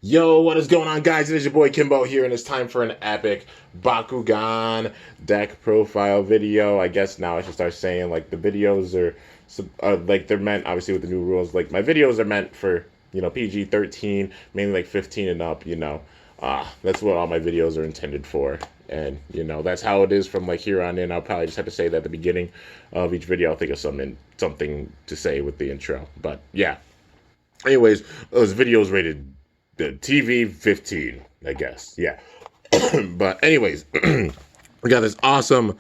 Yo, what is going on, guys? It is your boy Kimbo here, and it's time for an epic Bakugan deck profile video. I guess now I should start saying, like, the videos are like, they're meant, obviously, with the new rules. Like, my videos are meant for, PG-13, mainly, like, 15 and up. That's what all my videos are intended for. And, that's how it is from, like, here on in. I'll probably just have to say that at the beginning of each video. I'll think of something to say with the intro. But, yeah. Anyways, those videos rated the TV 15, I guess. Yeah. But anyways, we got this awesome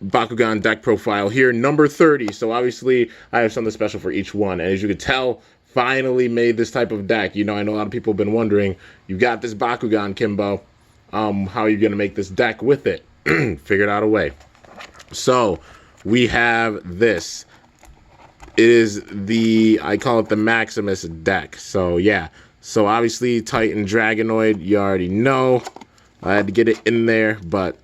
Bakugan deck profile here, number 30. So obviously, I have something special for each one. And as you can tell, finally made this type of deck. I know a lot of people have been wondering, you've got this Bakugan, Kimbo. How are you going to make this deck with it? Figured out a way. So, we have this. It is I call it the Maximus deck. So, yeah. So, obviously, Titan Dragonoid, you already know. I had to get it in there, but,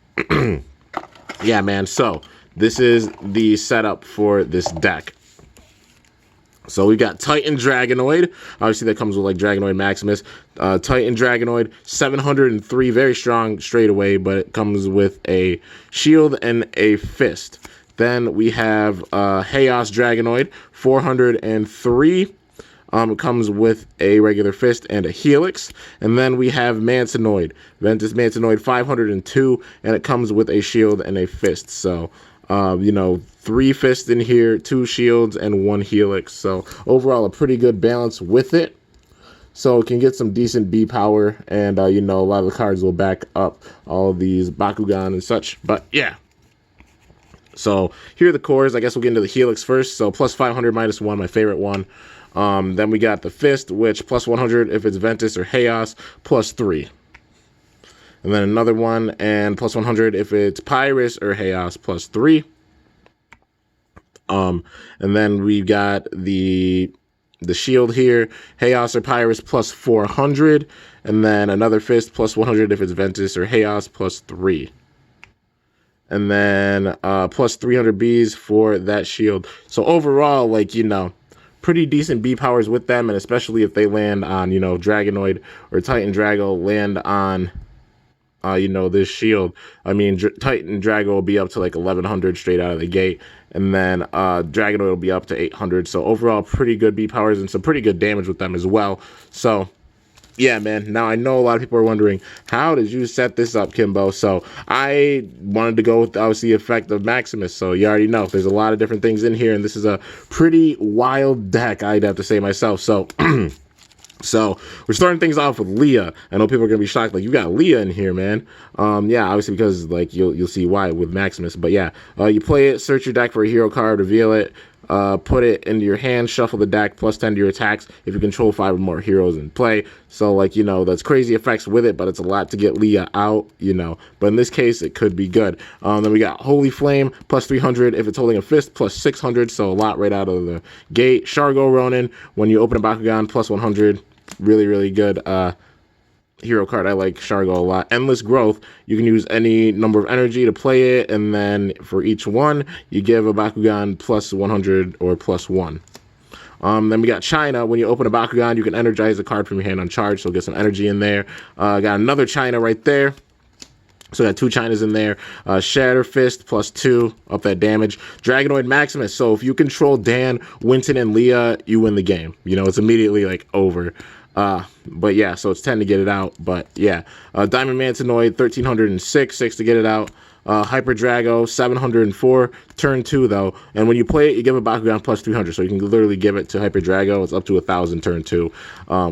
yeah, man. So, this is the setup for this deck. So, we got Titan Dragonoid. Obviously, that comes with, like, Dragonoid Maximus. Titan Dragonoid, 703, very strong straight away, but it comes with a shield and a fist. Then we have Chaos Dragonoid, 403. It comes with a regular fist and a helix. And then we have Mansonoid, Ventus Mansonoid, 502, and it comes with a shield and a fist. So, 3 fists in here, 2 shields, and 1 helix. So, overall, a pretty good balance with it. So, it can get some decent B power, and, a lot of the cards will back up all of these Bakugan and such. But, yeah. So, here are the cores. I guess we'll get into the helix first. So, plus 500, minus 1, my favorite one. Then we got the fist, which plus 100 if it's Ventus or Chaos, plus 3. And then another one, and plus 100 if it's Pyrus or Chaos, plus 3. And then we got the shield here, Chaos or Pyrus, plus 400. And then another fist, plus 100 if it's Ventus or Chaos, plus 3. And then plus 300 Bs for that shield. So overall, pretty decent B powers with them, and especially if they land on, Dragonoid or Titan Drago land on, this shield. I mean, Titan Drago will be up to like 1100 straight out of the gate, and then Dragonoid will be up to 800. So overall, pretty good B powers and some pretty good damage with them as well. So, yeah, man. Now, I know a lot of people are wondering, how did you set this up, Kimbo? So, I wanted to go with, obviously, the effect of Maximus. So, you already know, there's a lot of different things in here, and this is a pretty wild deck, I'd have to say myself. So, so, we're starting things off with Leah. I know people are going to be shocked, like, you got Leah in here, man. Yeah, obviously, because, like, you'll see why with Maximus. But, yeah, you play it, search your deck for a hero card, reveal it. Put it into your hand, shuffle the deck, plus 10 to your attacks if you control 5 or more heroes in play. So, that's crazy effects with it, but it's a lot to get Leah out, But in this case, it could be good. Then we got Holy Flame, plus 300 if it's holding a fist, plus 600, so a lot right out of the gate. Shargo Ronin, when you open a Bakugan, plus 100, really, really good. Hero card. I like Shargo a lot. Endless Growth. You can use any number of energy to play it, and then for each one, you give a Bakugan plus 100 or plus 1. Then we got China. When you open a Bakugan, you can energize a card from your hand on charge, so get some energy in there. Got another China right there. So got 2 Chinas in there. Shatter Fist plus 2 up that damage. Dragonoid Maximus. So if you control Dan, Winton, and Leah, you win the game. It's immediately over. But yeah, so it's 10 to get it out. But yeah, Diamond Mansonoid, 1306, 6 to get it out. Hyper Drago, 704, turn 2 though. And when you play it, you give a Bakugan plus 300. So you can literally give it to Hyper Drago. It's up to 1,000 turn 2,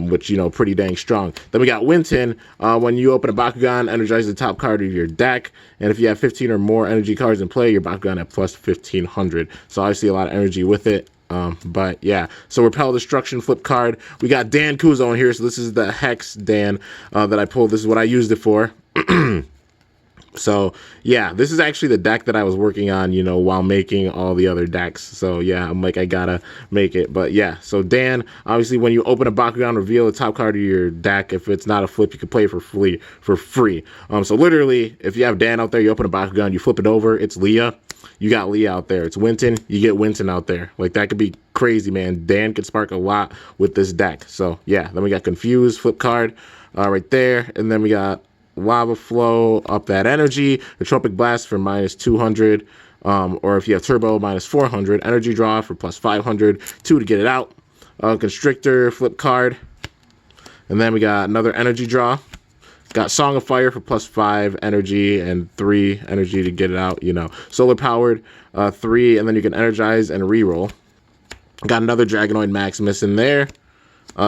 which, pretty dang strong. Then we got Winton. When you open a Bakugan, energize the top card of your deck. And if you have 15 or more energy cards in play, your Bakugan at plus 1,500. So obviously a lot of energy with it. But yeah, so Repel Destruction flip card. We got Dan Kuzo in here, so this is the Hex Dan that I pulled. This is what I used it for. So yeah, this is actually the deck that I was working on, while making all the other decks. So yeah, I'm like, I gotta make it. But yeah, so Dan, obviously when you open a Bakugan, reveal the top card of your deck. If it's not a flip, you can play it for free. So literally, if you have Dan out there, you open a Bakugan, you flip it over, it's Leah. you got Lee out there. It's Winton, you get Winton out there. Like, that could be crazy, man. Dan could spark a lot with this deck. So, yeah. Then we got Confused, flip card right there. And then we got Lava Flow, up that energy. The Tropic Blast for -200. Or if you have Turbo, -400. Energy Draw for +500. 2 to get it out. Constrictor, flip card. And then we got another Energy Draw. Got Song of Fire for +5 energy and 3 energy to get it out, you know. Solar Powered, 3, and then you can energize and reroll. Got another Dragonoid Maximus in there.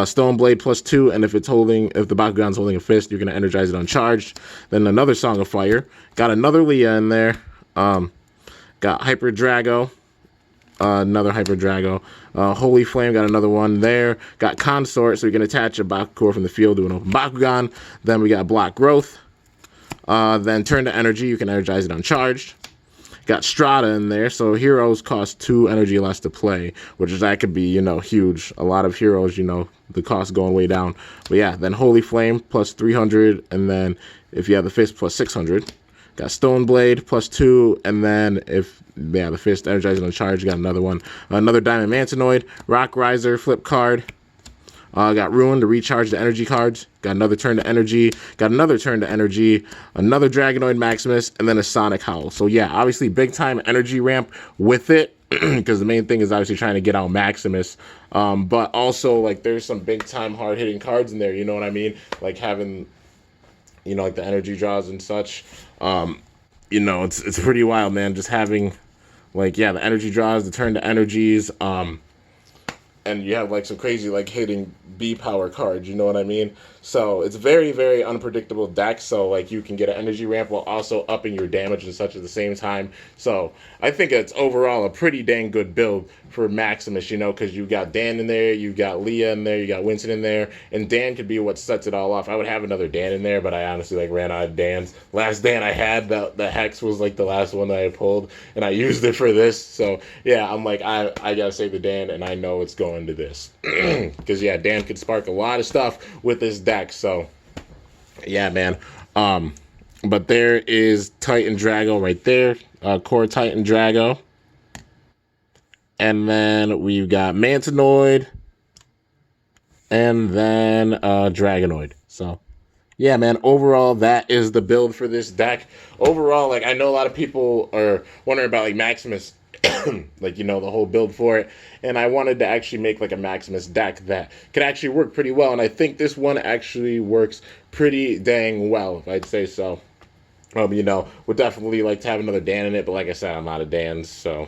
Stone Blade +2, and if the Bakugan's holding a fist, you're going to energize it uncharged. Then another Song of Fire. Got another Leah in there. Got Hyper Drago. Another Hyper Drago. Holy Flame, got another one there. Got Consort, so you can attach a Bakugan from the field to an open Bakugan. Then we got Block Growth. Then Turn to Energy, you can energize it uncharged. Got Strata in there, so heroes cost 2 energy less to play, that could be, you know, huge. A lot of heroes, you know, the cost going way down. But yeah, then Holy Flame +300, and then if you have the Fist +600. Got Stone Blade +2, and then if the Fist energized on charge, got another one. Another Diamond Mantinoid, Rock Riser, flip card. Got Ruin to recharge the energy cards. Got another turn to energy. Got another turn to energy. Another Dragonoid Maximus, and then a Sonic Howl. So yeah, obviously big time energy ramp with it, because the main thing is obviously trying to get out Maximus. But also, like, there's some big time hard hitting cards in there. You know what I mean? Like having, you know, like the energy draws and such. You know, it's pretty wild, man. Just having, like, yeah, the energy draws, the turn to energies, and you have, like, some crazy, like, hitting B power cards, you know what I mean? So it's very, very unpredictable deck, so, like, you can get an energy ramp while also upping your damage and such at the same time. So I think it's overall a pretty dang good build for Maximus, you know, because you got Dan in there, you got Leah in there, you got Winston in there, and Dan could be what sets it all off. I would have another Dan in there, but I honestly, like, ran out of Dans. Last Dan I had, the Hex was, like, the last one that I pulled, and I used it for this. So yeah, I'm like, I gotta save the Dan, and I know it's going to this. Because yeah, Dan could spark a lot of stuff with this deck. So yeah, man. But there is Titan Drago right there, Core Titan Drago, and then we've got Mantinoid, and then Dragonoid. So yeah, man, overall, that is the build for this deck. Overall, like, I know a lot of people are wondering about, like, Maximus, like, you know, the whole build for it, and I wanted to actually make, like, a Maximus deck that could actually work pretty well, and I think this one actually works pretty dang well, if I'd say so. You know, would definitely like to have another Dan in it, but like I said, I'm out of Dans, so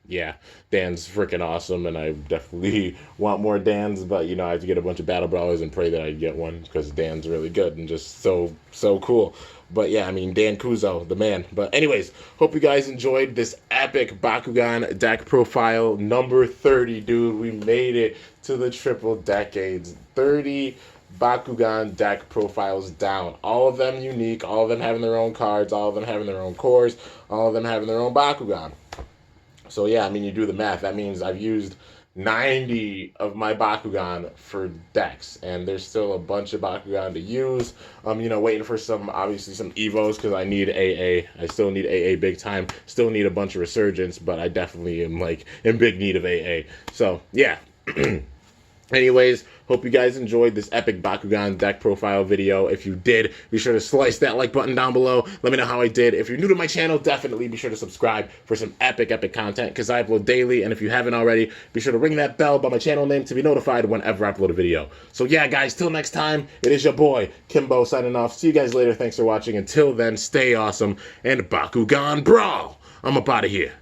yeah, Dan's freaking awesome, and I definitely want more Dans, but, you know, I have to get a bunch of Battle Brawlers and pray that I get one, because Dan's really good and just so cool. But yeah, I mean, Dan Kuzo, the man. But anyways, hope you guys enjoyed this epic Bakugan deck profile number 30, dude. We made it to the triple decades. 30 Bakugan deck profiles down. All of them unique, all of them having their own cards, all of them having their own cores, all of them having their own Bakugan. So yeah, I mean, you do the math. That means I've used 90 of my Bakugan for decks, and there's still a bunch of Bakugan to use. You know, waiting for obviously some Evos, because I need AA. I still need AA big time. Still need a bunch of Resurgence, but I definitely am, like, in big need of AA. So yeah. Anyways, hope you guys enjoyed this epic Bakugan deck profile video. If you did, be sure to slice that like button down below. Let me know how I did. If you're new to my channel, definitely be sure to subscribe for some epic content, because I upload daily. And if you haven't already, be sure to ring that bell by my channel name to be notified whenever I upload a video. So yeah, guys, till next time, it is your boy, Kimbo, signing off. See you guys later. Thanks for watching. Until then, stay awesome and Bakugan Brawl. I'm up out of here.